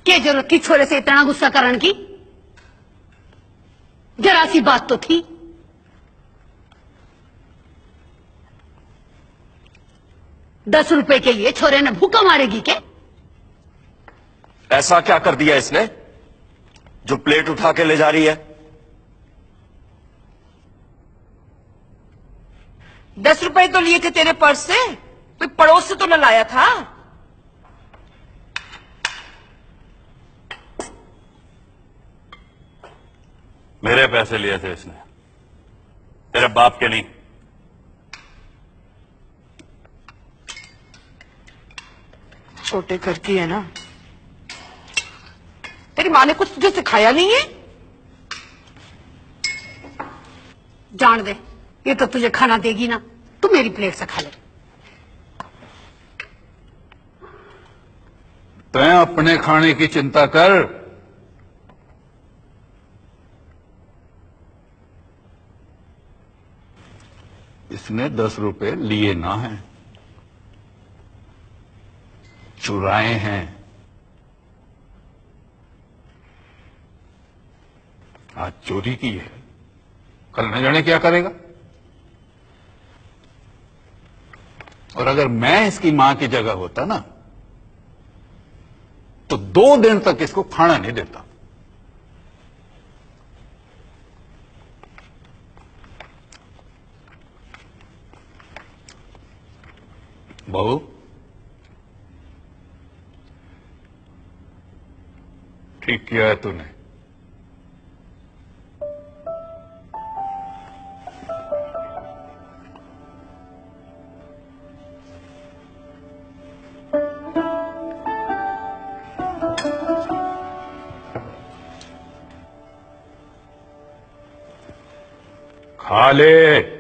क्या जरूरत थी छोरे से इतना गुस्सा करने की? जरा सी बात तो थी। ₹10 के लिए छोरे ने भूखा मारेगी के? ऐसा क्या कर दिया इसने जो प्लेट उठा के ले जा रही है? 10 रुपए तो लिए थे तेरे पर्स से, कोई पड़ोस से तो न लाया था। मेरे पैसे लिए थे इसने, तेरे बाप के नहीं। छोटे घर की है ना, तेरी माँ ने कुछ तुझे सिखाया नहीं है? जान दे, ये तो तुझे खाना देगी ना, तू मेरी प्लेट से खा ले। तैं अपने खाने की चिंता कर। इसने 10 रुपए लिए ना हैं, चुराए हैं। आज चोरी की है, कल न जाने क्या करेगा। और अगर मैं इसकी मां की जगह होता ना, तो 2 दिन तक इसको खाना नहीं देता। बहू, ठीक किया है तूने। खा ले।